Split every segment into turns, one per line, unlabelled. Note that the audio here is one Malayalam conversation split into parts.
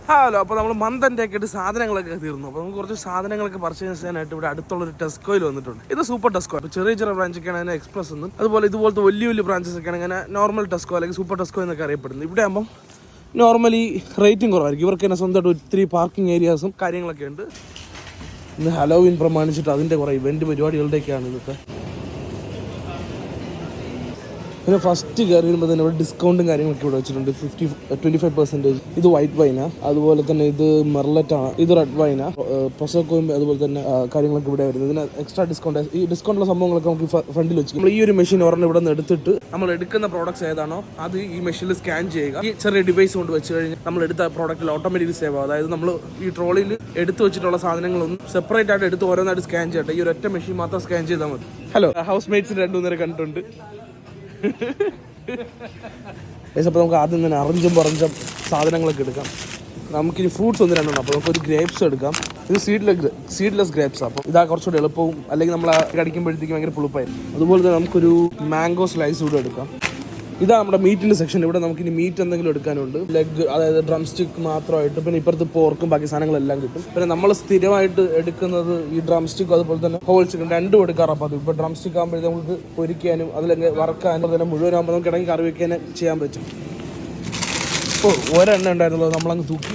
ഹലോ, അപ്പോൾ നമ്മൾ മന്തിൻ്റെ ഒക്കെ ആയിട്ട് സാധനങ്ങളൊക്കെ തീർന്നു. അപ്പോൾ നമുക്ക് കുറച്ച് സാധനങ്ങളൊക്കെ പർച്ചേസ് ചെയ്യാനായിട്ട് ഇവിടെ അടുത്തുള്ളൊരു ടെസ്കോയിൽ വന്നിട്ടുണ്ട്. ഇത് സൂപ്പർ ടെസ്കോ. അപ്പോൾ ചെറിയ ചെറിയ ബ്രാഞ്ചൊക്കെയാണ് അതിന് എക്സ്പ്രസ് എന്നും, അതുപോലെ ഇതുപോലത്തെ വലിയ വലിയ ബ്രാഞ്ചസ് ഒക്കെയാണ് ഇങ്ങനെ നോർമൽ ടെസ്കോ അല്ലെങ്കിൽ സൂപ്പർ ടെസ്കോ എന്നൊക്കെ അറിയപ്പെടുന്നത്. ഇവിടെ ആകുമ്പം നോർമലി റേറ്റിംഗ് കുറവായിരിക്കും. ഇവർക്ക് തന്നെ സ്വന്തമായിട്ട് ഒത്തിരി പാർക്കിംഗ് ഏരിയാസും കാര്യങ്ങളൊക്കെ ഉണ്ട്. ഇന്ന് ഹലോവിൻ പ്രമാണിച്ചിട്ട് അതിൻ്റെ കുറേ ഇവൻറ്റ് പരിപാടികളുടെയൊക്കെയാണ് ഇതൊക്കെ. പിന്നെ ഫസ്റ്റ് കയറി വരുമ്പോൾ തന്നെ ഇവിടെ ഡിസ്കൗണ്ടും കാര്യങ്ങളൊക്കെ ഇവിടെ വെച്ചിട്ടുണ്ട്. 25%. ഇത് വൈറ്റ് വൈനാ, അതുപോലെ തന്നെ ഇത് മെർലറ്റാണ്, ഇത് റെഡ് വൈനാ, പ്രൊസോക്കോയും അതുപോലെ തന്നെ കാര്യങ്ങളൊക്കെ ഇവിടെ വരുന്നത്. ഇതിന് എക്സ്ട്രാ ഡിസ്കൗണ്ട്. ഈ ഡിസ്കൗണ്ടുള്ള സംഭവങ്ങളൊക്കെ നമുക്ക് ഫ്രണ്ടിൽ വെച്ച് നമ്മൾ ഈ ഒരു മെഷീൻ ഒരെണ്ണം ഇവിടെ നിന്ന് എടുത്തിട്ട് നമ്മൾ എടുക്കുന്ന പ്രോഡക്ട്സ് ഏതാണോ അത് ഈ മെഷീനിൽ സ്കാൻ ചെയ്യുക. ഈ ചെറിയ ഡിവൈസ് കൊണ്ട് വെച്ച് കഴിഞ്ഞാൽ നമ്മൾ എടുത്ത പ്രോഡക്റ്റിൽ ഓട്ടോമാറ്റിക് സേവ് ആവും. അതായത് നമ്മൾ ഈ ട്രോളിയിൽ എടുത്തു വെച്ചിട്ടുള്ള സാധനങ്ങളൊന്നും സെപ്പറേറ്റ് ആയിട്ട് എടുത്ത് ഓരോന്നായിട്ട് സ്കാൻ ചെയ്യട്ടെ. ഈ ഒരു ഒറ്റ മെഷീൻ മാത്രം സ്കാൻ ചെയ്താൽ മതി. ഹലോ, ഹൗസ് മേറ്റ്സിന് 2 നേരം കണ്ടിട്ടുണ്ട്. അപ്പോൾ നമുക്ക് ആദ്യം തന്നെ അറഞ്ചും സാധനങ്ങളൊക്കെ എടുക്കാം. നമുക്കിനി ഫ്രൂട്ട്സ് 1-2 അപ്പോൾ നമുക്കൊരു ഗ്രേപ്സ് എടുക്കാം. ഇത് സീഡ്ലെസ് ഗ്രേപ്സ്. അപ്പോൾ ഇതാ കുറച്ചുകൂടി എളുപ്പവും, അല്ലെങ്കിൽ നമ്മൾ കടിക്കുമ്പോഴത്തേക്ക് ഭയങ്കര പുളിപ്പായിരുന്നു. അതുപോലെ തന്നെ നമുക്കൊരു മാംഗോ സ്ലൈസ് കൂടെ എടുക്കാം. ഇതാണ് നമ്മുടെ മീറ്റിൻ്റെ സെക്ഷൻ. ഇവിടെ നമുക്കിനി മീറ്റ് എന്തെങ്കിലും എടുക്കാനുണ്ട്. ലെഗ്, അതായത് ഡ്രം സ്റ്റിക്ക് മാത്രമായിട്ട്. പിന്നെ ഇപ്പുറത്ത് പോർക്കും ബാക്കി സാധനങ്ങളെല്ലാം കിട്ടും. പിന്നെ നമ്മൾ സ്ഥിരമായിട്ട് എടുക്കുന്നത് ഈ ഡ്രം സ്റ്റിക്കും അതുപോലെ തന്നെ ഹോൾ ചിക്കൻ രണ്ടും എടുക്കാറ്. അപ്പോൾ അത് ഇപ്പോൾ ഡ്രം സ്റ്റിക്ക് ആകുമ്പോഴേ നമുക്ക് പൊരിക്കാനും അതിലങ്ങ് വറക്കാനും തന്നെ മുഴുവനാകുമ്പോൾ നമുക്ക് ഇടയ്ക്ക് കറി വയ്ക്കാനും ചെയ്യാൻ പറ്റും. ഇപ്പോൾ ഒരെണ്ണ ഉണ്ടായിരുന്നുള്ളൂ, നമ്മളങ്ങ് തൂക്കി.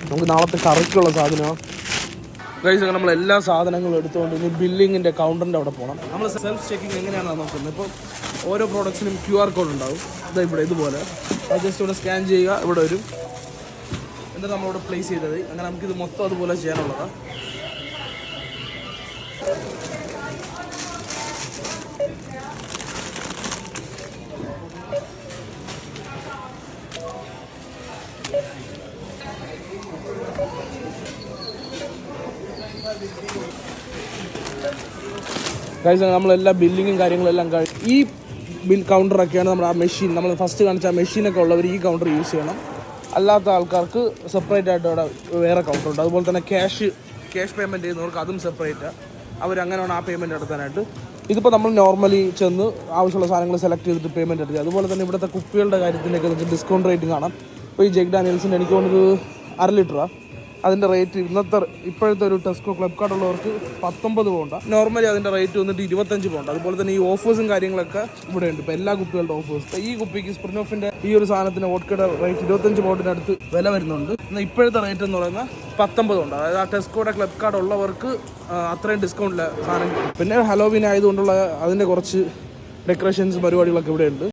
നമുക്ക് നാളത്തെ കറിക്കുള്ള സാധനമാണ്. ഗൈസ്, നമ്മൾ എല്ലാ സാധനങ്ങളും എടുത്തുകൊണ്ട് ഇനി ബില്ലിങ്ങിൻ്റെ കൗണ്ടറിൻ്റെ അവിടെ പോകണം. നമ്മൾ സെൽഫ് ചെക്കിങ് എങ്ങനെയാണ് നോക്കുന്നത്. ഇപ്പോൾ ഓരോ പ്രോഡക്റ്റ്സിനും QR കോഡ് ഉണ്ടാവും. അത് ഇവിടെ ഇതുപോലെ അത് ജസ്റ്റ് ഇവിടെ സ്കാൻ ചെയ്യുക, ഇവിടെ വരും. എന്നിട്ട് നമ്മളിവിടെ പ്ലേസ് ചെയ്തത്. അങ്ങനെ നമുക്കിത് മൊത്തം അതുപോലെ ചെയ്യാനുള്ളതാണ്. ഗൈസ്, നമ്മളെല്ലാ ബില്ലിങ്ങും കാര്യങ്ങളെല്ലാം ഈ ബിൽ കൗണ്ടറൊക്കെയാണ് നമ്മുടെ ആ മെഷീൻ. നമ്മൾ ഫസ്റ്റ് കാണിച്ച ആ മെഷീനൊക്കെ ഉള്ളവർ ഈ കൗണ്ടർ യൂസ് ചെയ്യണം. അല്ലാത്ത ആൾക്കാർക്ക് സെപ്പറേറ്റ് ആയിട്ട് അവിടെ വേറെ കൗണ്ടറുണ്ട്. അതുപോലെ തന്നെ ക്യാഷ് പേയ്മെൻറ്റ് ചെയ്യുന്നവർക്ക് അതും സെപ്പറേറ്റാണ്. അവരങ്ങനെ വേണം ആ പേയ്മെൻറ്റ് നടത്താനായിട്ട്. ഇതിപ്പോൾ നമ്മൾ നോർമലി ചെന്ന് ആവശ്യമുള്ള സാധനങ്ങൾ സെലക്ട് ചെയ്തിട്ട് പേയ്മെൻറ്റ് എടുക്കുക. അതുപോലെ തന്നെ ഇവിടുത്തെ കുപ്പികളുടെ കാര്യത്തിനൊക്കെ നമുക്ക് ഡിസ്കൗണ്ട് റേറ്റും കാണാം. ഇപ്പോൾ ഈ ജെഗ് ഡാനിയൽസിൻ്റെ എനിക്ക് തോന്നുന്നത് 1/2 ലിറ്ററാണ്. അതിൻ്റെ റേറ്റ് ഇപ്പോഴത്തെ ഒരു ടെസ്കോ ക്ലബ് കാർഡ് ഉള്ളവർക്ക് 19 പൗണ്ട്. നോർമലി അതിൻ്റെ റേറ്റ് വന്നിട്ട് 25 പൗണ്ട്. അതുപോലെ തന്നെ ഈ ഓഫേഴ്സും കാര്യങ്ങളൊക്കെ ഇവിടെ ഉണ്ട്. ഇപ്പോൾ എല്ലാ കുപ്പികളുടെ ഓഫേഴ്സ്. ഈ കുപ്പിക്ക് സ്പ്രിനോഫിൻ്റെ ഈ ഒരു സാധനത്തിന് വോഡ്കയുടെ റേറ്റ് 25 പൗണ്ടിനടുത്ത് വില വരുന്നുണ്ട്. എന്നാൽ ഇപ്പോഴത്തെ റേറ്റ് എന്ന് പറയുന്നത് 19 പൗണ്ട്. അതായത് ആ ടെസ്കോയുടെ ക്ലബ് കാർഡ് ഉള്ളവർക്ക് അത്രയും ഡിസ്കൗണ്ടില്ല സാധനം കിട്ടും. പിന്നെ ഹലോവിൻ ആയതുകൊണ്ടുള്ള അതിൻ്റെ കുറച്ച് ഡെക്കറേഷൻസ് പരിപാടികളൊക്കെ ഇവിടെ ഉണ്ട്.